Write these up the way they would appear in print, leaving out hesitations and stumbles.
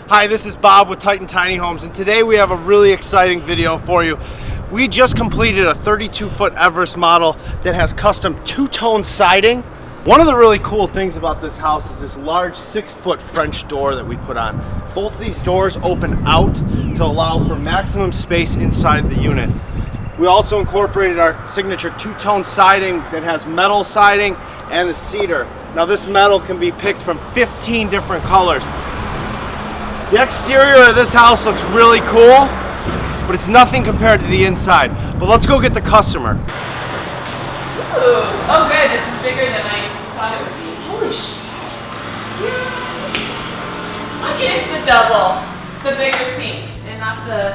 Hi, this is Bob with Titan Tiny Homes, and today we have a really exciting video for you. We just completed a 32-foot Everest model that has custom two-tone siding. One of the really cool things about this house is this large 6-foot French door that we put on. Both these doors open out to allow for maximum space inside the unit. We also incorporated our signature two-tone siding that has metal siding and the cedar. Now this metal can be picked from 15 different colors. The exterior of this house looks really cool, but it's nothing compared to the inside. But let's go get the customer. Ooh, oh good, this is bigger than I thought it would be. Holy shit. Look, it is the double, the bigger sink, and not the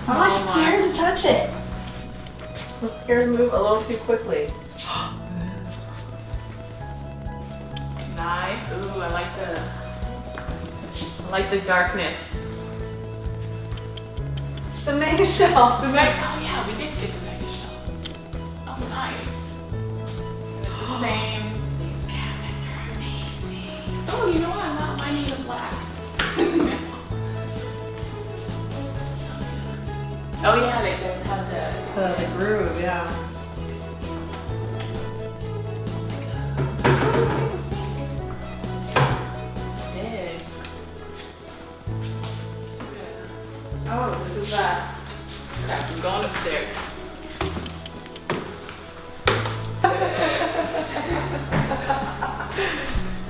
small one. I'm scared to touch it. I'm scared to move a little too quickly. Nice, ooh, I like the darkness. The mega shelf. Oh yeah, we did get the mega shelf. Oh nice. And it's the same. These cabinets are amazing. Oh, you know what? I'm not minding the black. Oh yeah, it does have The groove, yeah. big. Oh, this is that. Crap, I'm going upstairs.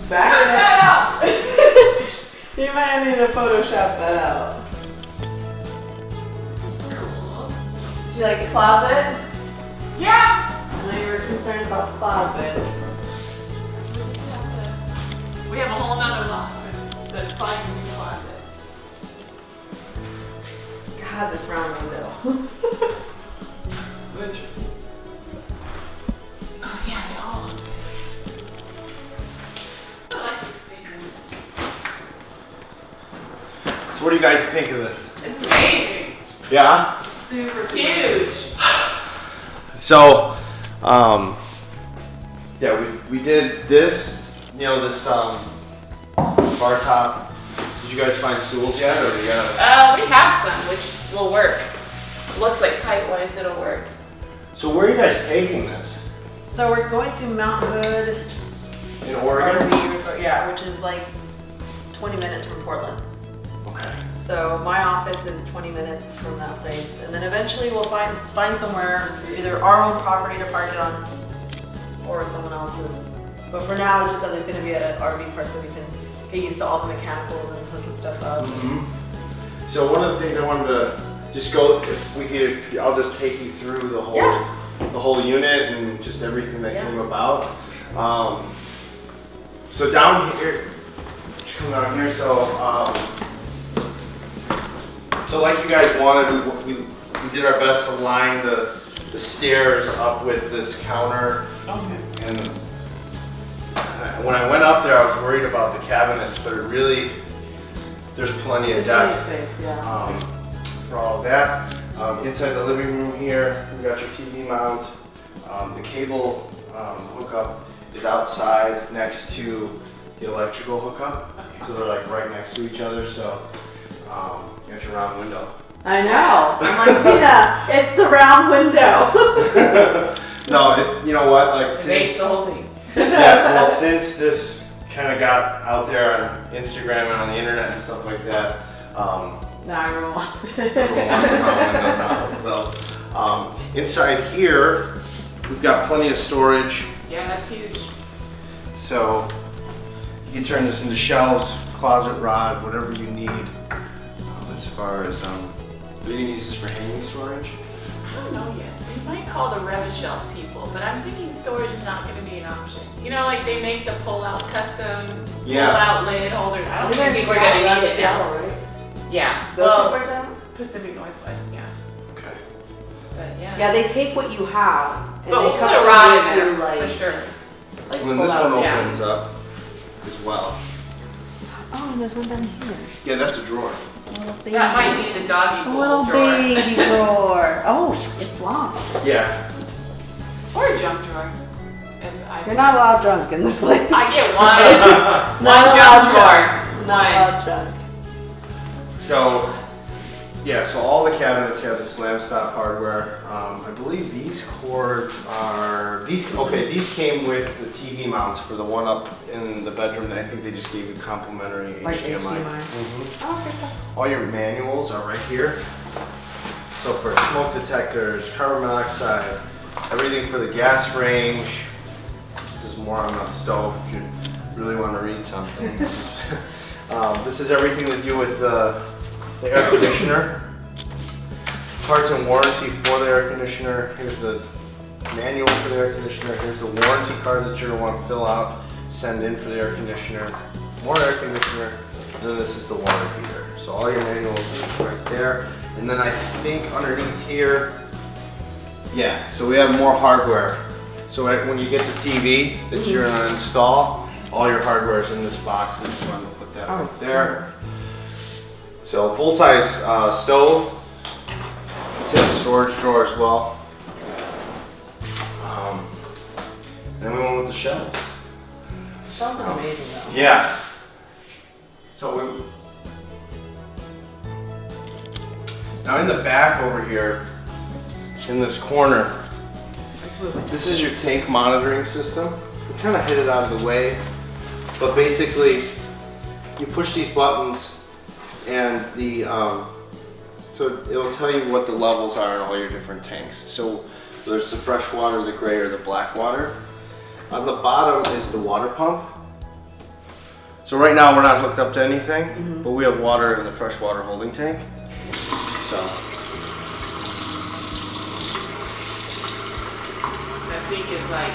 Back it up. You might need to Photoshop that out. Cool. Do you like the closet? Yeah! I know you were concerned about the closet. We have a whole nother loft that's probably gonna be a closet. God, this round window. Which? Oh yeah, they all look good. I like this big one. So what do you guys think of this? It's amazing. Yeah? Super huge. So, yeah, we did this, you know, this bar top. Did you guys find stools yet, or you got? We have some, which will work. Looks like height-wise it'll work. So where are you guys taking this? So we're going to Mount Hood In Oregon? RV Resort, yeah, which is like 20 minutes from Portland. Okay. So my office is 20 minutes from that place, and then eventually we'll find somewhere, either our own property to park it on, or someone else's. But for now, it's just at least going to be at an RV park so we can get used to all the mechanicals and hooking stuff up. Mm-hmm. So one of the things I wanted to just go, if we could, I'll just take you through the whole unit and just everything that came about. So down here, just come down here. So like you guys wanted, we did our best to line the stairs up with this counter. Okay. And when I went up there, I was worried about the cabinets, but there's plenty of depth Space, yeah. for all of that. Inside the living room here, we got your TV mount. The cable hookup is outside next to the electrical hookup. Okay. So they're like right next to each other. So you got your round window. I know. I'm like, Tina, it's the round window. No, you know what? Like It makes the whole thing. yeah, well, since this kind of got out there on Instagram and on the internet and stuff like that, Now everyone wants everyone wants a round window now. So inside here, we've got plenty of storage. Yeah, that's huge. So you can turn this into shelves, closet rod, whatever you need. As far as, are you gonna use this for hanging storage? I don't know yet. We might call the Rev-A-Shelf people, but I'm thinking storage is not going to be an option. You know, like they make the pull-out custom, pull-out lid holder. I don't think we're going to need it now. right? Yeah. Those Well, are done? Pacific Northwest, yeah. Okay. But yeah. Yeah, they take what you have and But they we'll put a custom rod make in there, you, like, for sure. like And then pull this out. one yeah. opens up as well. Oh, and there's one down here. Yeah, that's a drawer. A little baby. That might be the doggy A bowl little drawer. baby drawer. Oh, it's locked. Yeah. Or a junk drawer. You're not allowed drunk in this place. I get one. Not One allowed junk drawer. Not One. allowed drunk. So, yeah, so all the cabinets have the slam stop hardware. I believe these cords are, these came with the TV mounts for the one up in the bedroom. I think they just gave you complimentary HDMI. Oh, okay, cool. All your manuals are right here. So for smoke detectors, carbon monoxide, everything for the gas range. This is more on the stove if you really want to read something. This is everything to do with the air conditioner. Parts and warranty for the air conditioner. Here's the manual for the air conditioner. Here's the warranty card that you're going to want to fill out, send in for the air conditioner. More air conditioner. And then this is the water heater. So all your manuals are right there. And then I think underneath here, yeah, so we have more hardware. So when you get the TV that you're going to install, all your hardware is in this box. We just wanted to put that right there. So full-size stove. It's in the storage drawer as well. Then we went with the shelves. Shelves are amazing though. Yeah. So now in the back over here, in this corner, this is your tank monitoring system. We kind of hid it out of the way, but basically you push these buttons and the so it'll tell you what the levels are in all your different tanks. So there's the fresh water, the gray, or the black water. On the bottom is the water pump. So right now we're not hooked up to anything, but we have water in the fresh water holding tank. So That sink is like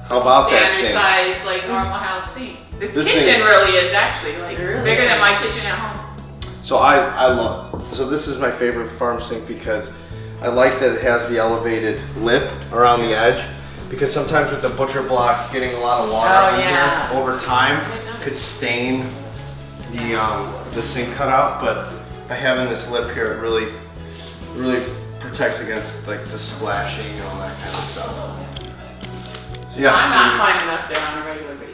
how about that standard sink? size, like normal house sink. This kitchen sink really is actually like really bigger than is. my kitchen at home. So I love, so this is my favorite farm sink because I like that it has the elevated lip around the edge, because sometimes with the butcher block getting a lot of water in here over time could stain the sink cutout, but by having this lip here, it really protects against like the splashing and all that kind of stuff. So yeah, I'm not climbing up there on a regular basis.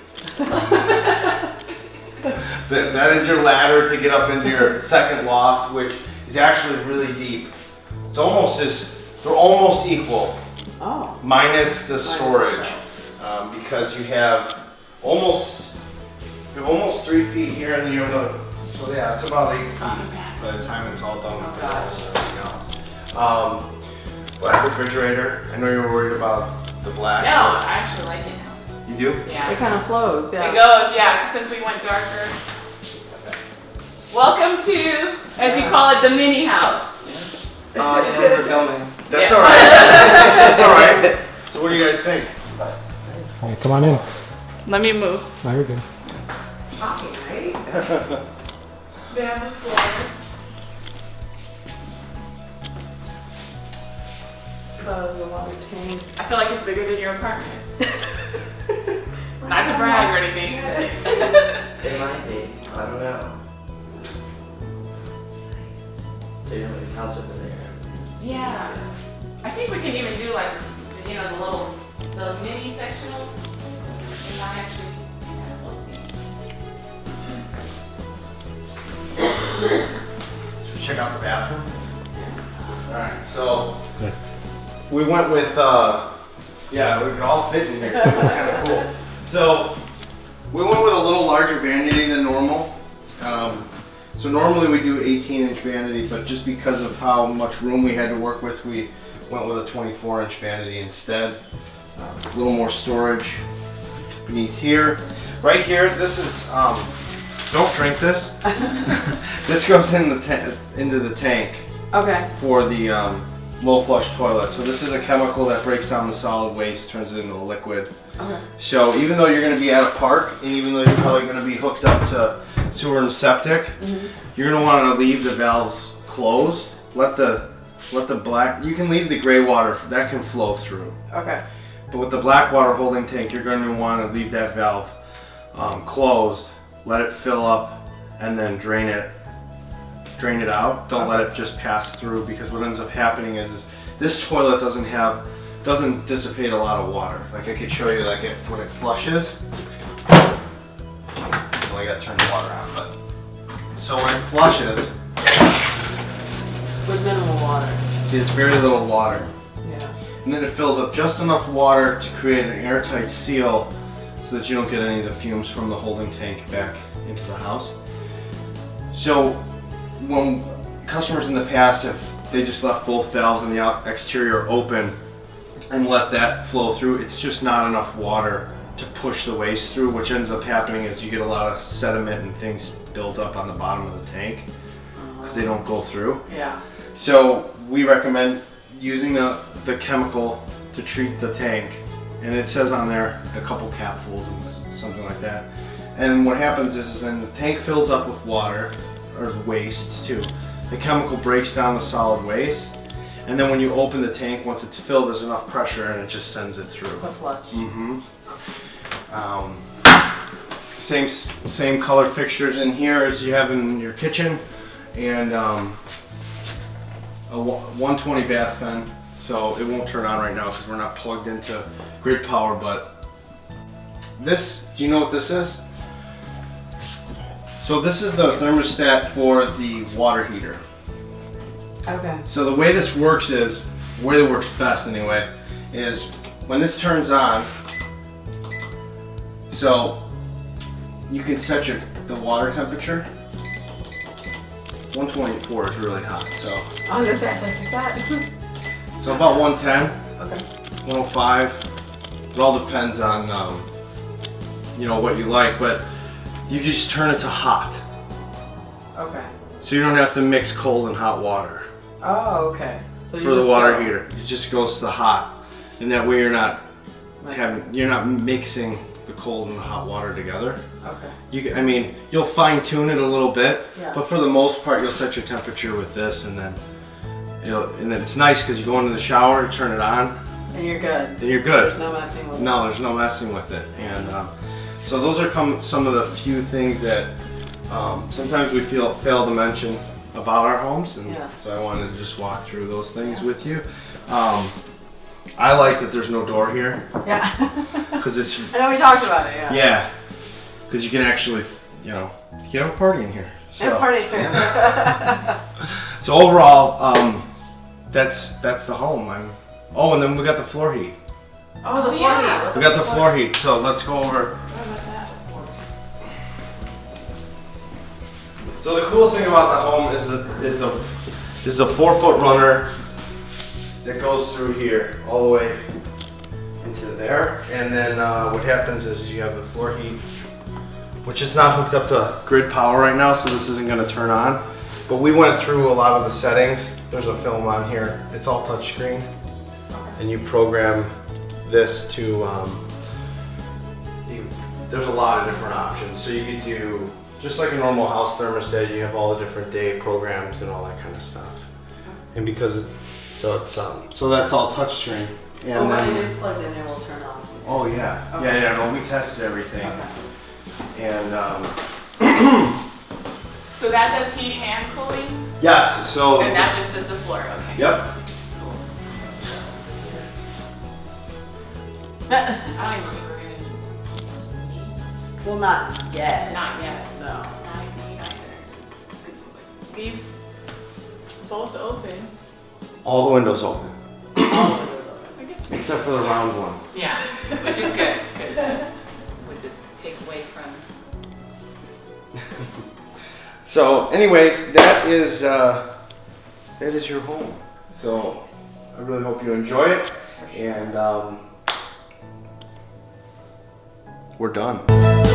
so that is your ladder to get up into your second loft, which is actually really deep. It's almost they're almost equal, minus the storage, because you have almost 3 feet here, and then you have another. So yeah, it's about 8 feet by the time it's all done with everything else. Black refrigerator. I know you were worried about the black. No, I actually like it now. You do? Yeah. It kind of flows, yeah. It goes, yeah, since we went darker. Welcome to, as you call it, the mini house. Oh, you know, we're filming. That's all right. That's all right. So what do you guys think? Hey, come on in. Let me move. No, you're good. Shocking, right? Bamboo floors. So there's a water tank. I feel like it's bigger than your apartment. Not to brag or anything. It might be. I don't know. So you have the couch over there. Yeah. I think we can even do like, you know, the mini sectionals. We might actually just do that. We'll see. Should we check out the bathroom? Yeah. All right. So Yeah. we went with yeah, we could all fit in here, so it was kind of cool. So we went with a little larger vanity than normal. So normally we do 18-inch vanity, but just because of how much room we had to work with, we went with a 24-inch vanity instead. A little more storage beneath here. Right here, this is, don't drink this. This goes in into the tank Okay. for the low flush toilet. So this is a chemical that breaks down the solid waste, turns it into a liquid. Okay. So even though you're going to be at a park, and even though you're probably going to be hooked up to sewer and septic, you're going to want to leave the valves closed. Let the black, you can leave the gray water, that can flow through. Okay. But with the black water holding tank, you're going to want to leave that valve closed, let it fill up, and then drain it out. Don't let it just pass through, because what ends up happening is this toilet doesn't dissipate a lot of water. Like I could show you, like when it flushes. Well, I gotta turn the water on, but So when it flushes, With minimal water. see, it's very little water. Yeah. And then it fills up just enough water to create an airtight seal so that you don't get any of the fumes from the holding tank back into the house. So when customers in the past, if they just left both valves in the exterior open and let that flow through, it's just not enough water to push the waste through. Which ends up happening is you get a lot of sediment and things built up on the bottom of the tank because they don't go through. Yeah. So we recommend using the chemical to treat the tank, and it says on there a couple capfuls and something like that. And what happens is then the tank fills up with water, or waste too. The chemical breaks down the solid waste, and then when you open the tank, once it's filled, there's enough pressure and it just sends it through. It's a flush. Mm-hmm. Same color fixtures in here as you have in your kitchen, and a 120 bath fan, so it won't turn on right now because we're not plugged into grid power. But this, do you know what this is? So this is the thermostat for the water heater. Okay. So the way this works is, the way it works best anyway, is when this turns on, so you can set the water temperature. 124 is really hot, so. Oh, this actually is that. So about 110, Okay. 105. It all depends on, what you like, but you just turn it to hot. Okay. So you don't have to mix cold and hot water Oh, okay. So you for the just water go- heater. It just goes to hot, and that way you're not mixing the cold and the hot water together. Okay. You'll fine tune it a little bit, Yeah. but for the most part, you'll set your temperature with this, and then it's nice because you go into the shower, turn it on, And you're good. and you're good. There's no messing with it. No, there's no messing with it. And so those are some of the few things that sometimes we fail to mention about our homes, and Yeah. so I wanted to just walk through those things with you. I like that there's no door here Yeah. because it's I know we talked about it, yeah. yeah, because you can actually you can have a party in here. So, And party here. so overall, that's the home. Oh, and then we got the floor heat. Oh, the Oh, floor yeah. heat. What's We up got with the floor heat. So let's go over. What about that? So the coolest thing about the home is the 4-foot runner that goes through here all the way into there, and then what happens is you have the floor heat, which is not hooked up to grid power right now, so this isn't going to turn on. But we went through a lot of the settings. There's a film on here. It's all touchscreen, and you program this to. There's a lot of different options, so you could do. Just like a normal house thermostat, you have all the different day programs and all that kind of stuff. And because so that's all touchscreen. And Well, when then, it is plugged in, it will turn on. oh yeah, Okay. yeah. No, we tested everything, Okay. and So that does heating and cooling? yes. So And that just does the floor, okay. yep. Cool. I don't even think we're gonna need, Well, not yet. not yet. No. Not even either. 'Cause these both open. All the windows open, All the windows open. I guess. except for the round one. Yeah, which is good, because that would just take away from. So, anyways, that is your home. So, I really hope you enjoy it, and we're done.